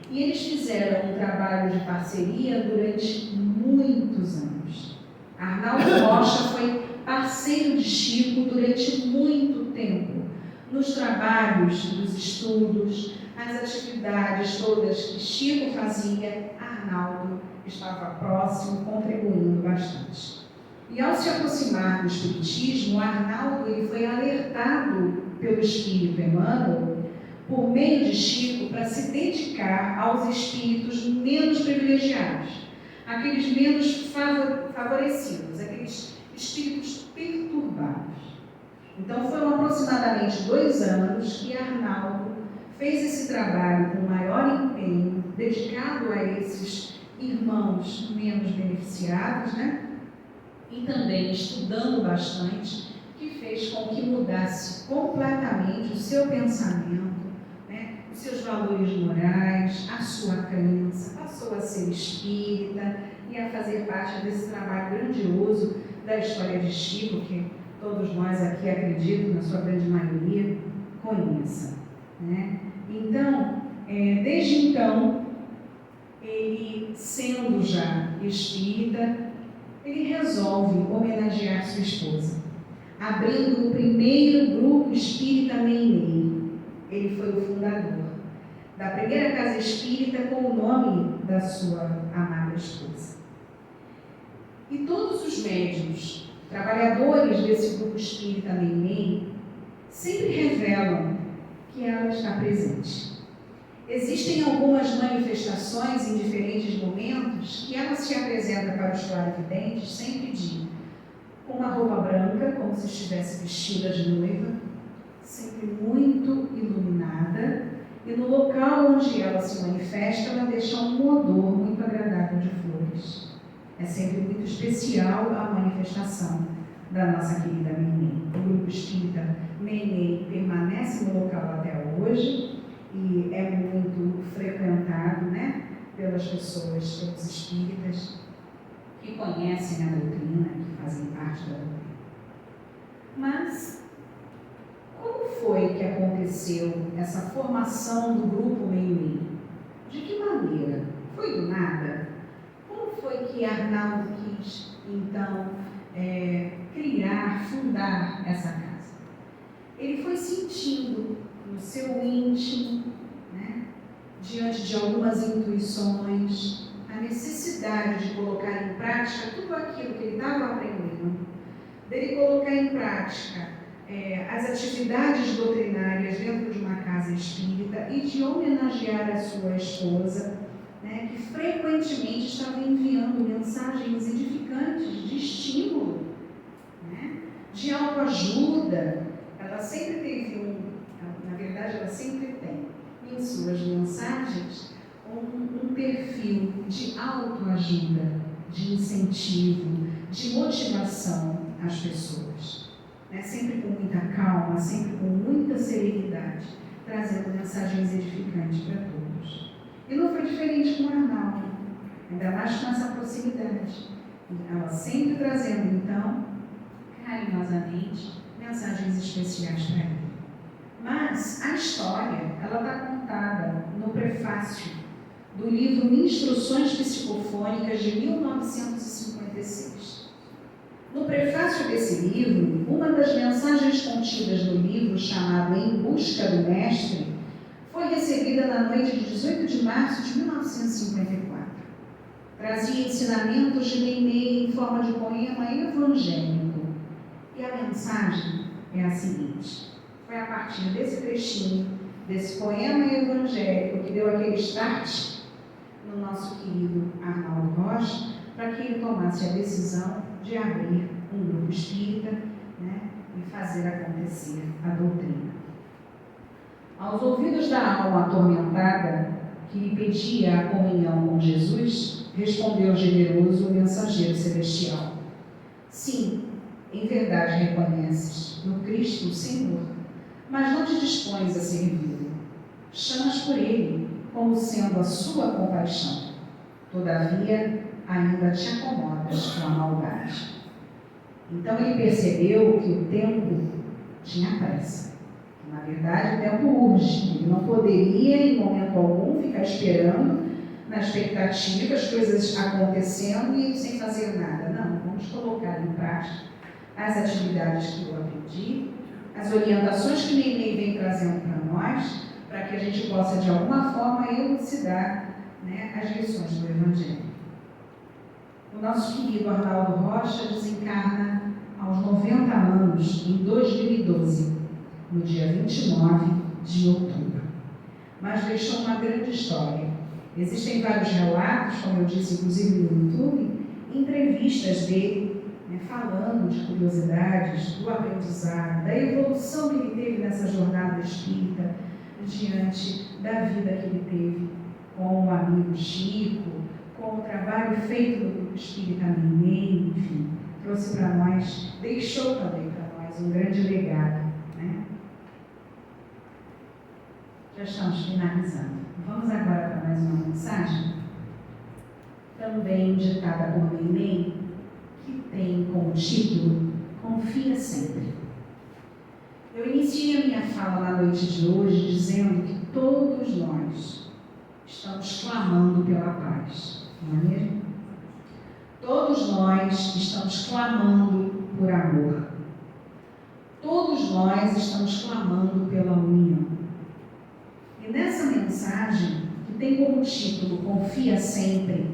E eles fizeram um trabalho de parceria durante muitos anos. Arnaldo Rocha foi parceiro de Chico durante muito tempo, nos trabalhos, nos estudos, nas atividades todas que Chico fazia, Arnaldo estava próximo, contribuindo bastante. E ao se aproximar do Espiritismo, Arnaldo ele foi alertado pelo Espírito Emmanuel, por meio de Chico, para se dedicar aos espíritos menos privilegiados, aqueles menos favorecidos, aqueles espíritos perturbados. Então foram aproximadamente 2 anos que Arnaldo fez esse trabalho com maior empenho, dedicado a esses irmãos menos beneficiados, E também estudando bastante, que fez com que mudasse completamente o seu pensamento, os seus valores morais, a sua crença, passou a ser espírita e a fazer parte desse trabalho grandioso da história de Chico, que todos nós aqui, acredito, na sua grande maioria, conheçam. Então, desde então, ele, sendo já espírita, ele resolve homenagear sua esposa, abrindo o primeiro grupo espírita Neemê. Ele foi o fundador da primeira casa espírita com o nome da sua amada esposa. E todos os médiuns, trabalhadores desse grupo espírita Neemê, sempre revelam que ela está presente. Existem algumas manifestações em diferentes momentos que ela se apresenta para os clarividentes sempre com uma roupa branca, como se estivesse vestida de noiva, sempre muito iluminada, e no local onde ela se manifesta, ela deixa um odor muito agradável de flores. É sempre muito especial a manifestação da nossa querida Neemê. O grupo espírita Neemê permanece no local até hoje e é muito frequentado, pelas pessoas, pelos espíritas que que conhecem a doutrina, que fazem parte da doutrina. Mas, como foi que aconteceu essa formação do grupo Meio-Meio? De que maneira? Foi do nada? Como foi que Arnaldo quis, então, criar, fundar essa casa? Ele foi sentindo no seu íntimo, né, diante de algumas intuições, a necessidade de colocar em prática tudo aquilo que ele estava aprendendo, dele colocar em prática as atividades doutrinárias dentro de uma casa espírita e de homenagear a sua esposa, né, que frequentemente estava enviando mensagens edificantes de estímulo, né, de autoajuda. Ela sempre teve na verdade, ela sempre tem em suas mensagens um perfil de autoajuda, de incentivo, de motivação às pessoas. Né? Sempre com muita calma, sempre com muita serenidade, trazendo mensagens edificantes para todos. E não foi diferente com a Arnaldo, ainda mais com essa proximidade. Ela sempre trazendo, então, carinhosamente, mensagens especiais para ele. Mas a história, ela está contada no prefácio do livro Instruções Psicofônicas de 1956. No prefácio desse livro, uma das mensagens contidas no livro, chamado Em Busca do Mestre, foi recebida na noite de 18 de março de 1954. Trazia ensinamentos de Meimei em forma de poema evangélico. E a mensagem é a seguinte: foi a partir desse trechinho, desse poema evangélico, que deu aquele start no nosso querido Arnaldo Rocha, para que ele tomasse a decisão de abrir um grupo espírita, né, e fazer acontecer a doutrina. Aos ouvidos da alma atormentada, que lhe pedia a comunhão com Jesus, respondeu generoso o mensageiro celestial: sim, em verdade reconheces no Cristo o Senhor, mas não te dispões a servi-lo. Chamas por ele como sendo a sua compaixão. Todavia, ainda te acomodas com a maldade. Então ele percebeu que o tempo tinha pressa. Na verdade, o tempo urge. Ele não poderia, em momento algum, ficar esperando, na expectativa, as coisas acontecendo e sem fazer nada. Não, vamos colocar em prática as atividades que eu aprendi, as orientações que Meimei vem trazendo para nós, para que a gente possa, de alguma forma, elucidar, né, as lições do Evangelho. O nosso querido Arnaldo Rocha desencarna aos 90 anos, em 2012, no dia 29 de outubro. Mas deixou uma grande história. Existem vários relatos, como eu disse, inclusive no YouTube, entrevistas dele, né, falando de curiosidades, do aprendizado, da evolução que ele teve nessa jornada espírita, diante da vida que ele teve com o amigo Chico, com o trabalho feito no grupo espírita Meimei, enfim, trouxe para nós, deixou também para nós um grande legado, né? Já estamos finalizando. Vamos agora para mais uma mensagem, também ditada por Meimei, que tem como título Confia Sempre. Eu iniciei a minha fala na noite de hoje dizendo que todos nós estamos clamando pela paz, não é mesmo? Todos nós estamos clamando por amor. Todos nós estamos clamando pela união. E nessa mensagem, que tem como título Confia Sempre,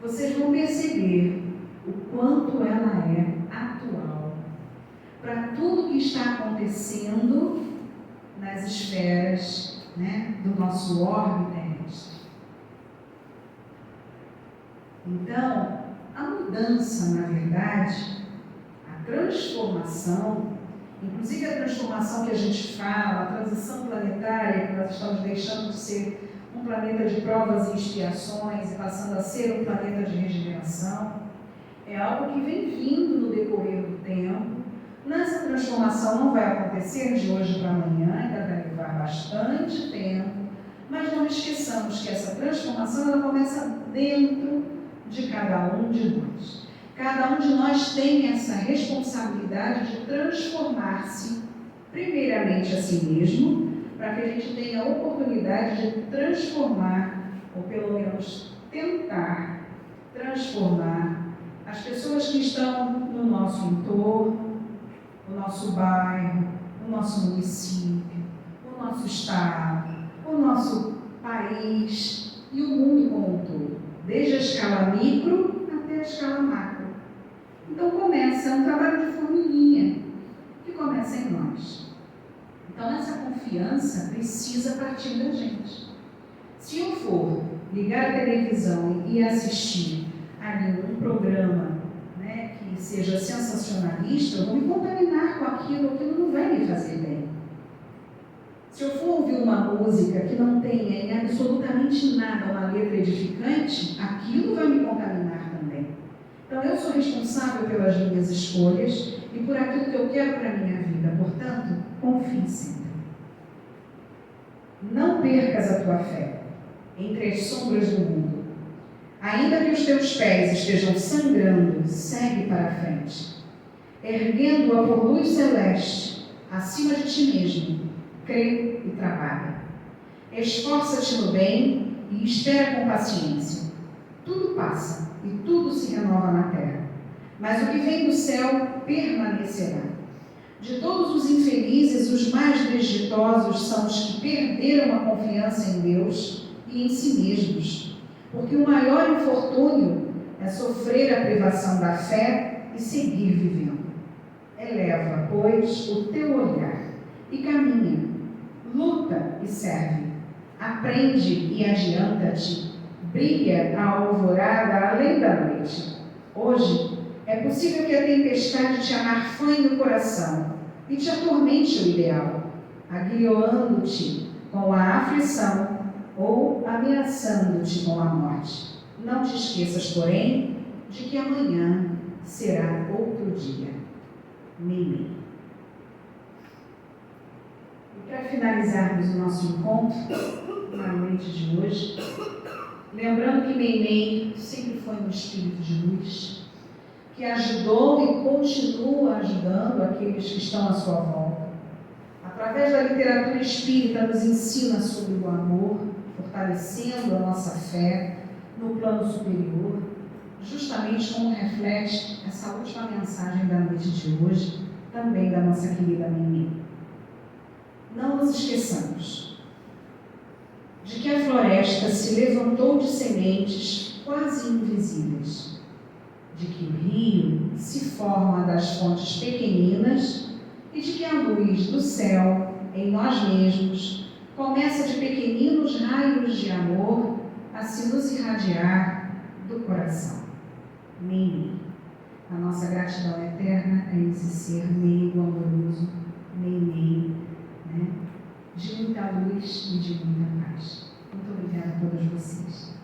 vocês vão perceber o quanto ela é atual para tudo que está acontecendo nas esferas, né, do nosso orbe terrestre. Então, a mudança, na verdade, a transformação, inclusive a transformação que a gente fala, a transição planetária, que nós estamos deixando de ser um planeta de provas e expiações e passando a ser um planeta de regeneração, é algo que vem vindo no decorrer do tempo. Nessa transformação não vai acontecer de hoje para amanhã, ainda vai levar bastante tempo, mas não esqueçamos que essa transformação ela começa dentro de cada um de nós. Cada um de nós tem essa responsabilidade de transformar-se, primeiramente a si mesmo, para que a gente tenha a oportunidade de transformar, ou pelo menos tentar transformar, as pessoas que estão no nosso entorno, no nosso bairro, no nosso município, no nosso estado, o nosso país e o mundo como um todo, desde a escala micro até a escala macro. Então começa um trabalho de formiguinha, que começa em nós. Então essa confiança precisa partir da gente. Se eu for ligar a televisão e assistir ali um programa, né, que seja sensacionalista, eu vou me contaminar com aquilo não vai me fazer bem. Se eu for ouvir uma música que não tenha em absolutamente nada uma letra edificante, aquilo vai me contaminar também. Então eu sou responsável pelas minhas escolhas e por aquilo que eu quero para a minha vida. Portanto, confie sempre. Não percas a tua fé entre as sombras do mundo. Ainda que os teus pés estejam sangrando, segue para a frente. Erguendo-a por luz celeste, acima de ti mesmo, crê e trabalha. Esforça-te no bem e espera com paciência. Tudo passa e tudo se renova na terra, mas o que vem do céu permanecerá. De todos os infelizes, os mais desditosos são os que perderam a confiança em Deus e em si mesmos, porque o maior infortúnio é sofrer a privação da fé e seguir vivendo. Eleva, pois, o teu olhar e caminha, luta e serve, aprende e adianta-te, brilha a alvorada além da noite. Hoje é possível que a tempestade te amarfanhe no coração e te atormente o ideal, aguilhoando-te com a aflição ou ameaçando-te com a morte. Não te esqueças, porém, de que amanhã será outro dia. Meimei. E para finalizarmos o nosso encontro, na noite de hoje, lembrando que Meimei sempre foi um espírito de luz, que ajudou e continua ajudando aqueles que estão à sua volta. Através da literatura espírita, nos ensina sobre o amor, fortalecendo a nossa fé no plano superior, justamente como reflete essa última mensagem da noite de hoje, também da nossa querida Meimei. Não nos esqueçamos de que a floresta se levantou de sementes quase invisíveis, de que o rio se forma das fontes pequeninas e de que a luz do céu, em nós mesmos, começa de pequeninos raios de amor a se nos irradiar do coração. Meimei. A nossa gratidão eterna é esse ser meigo, amoroso, Meimei, né? De muita luz e de muita paz. Muito obrigada a todos vocês.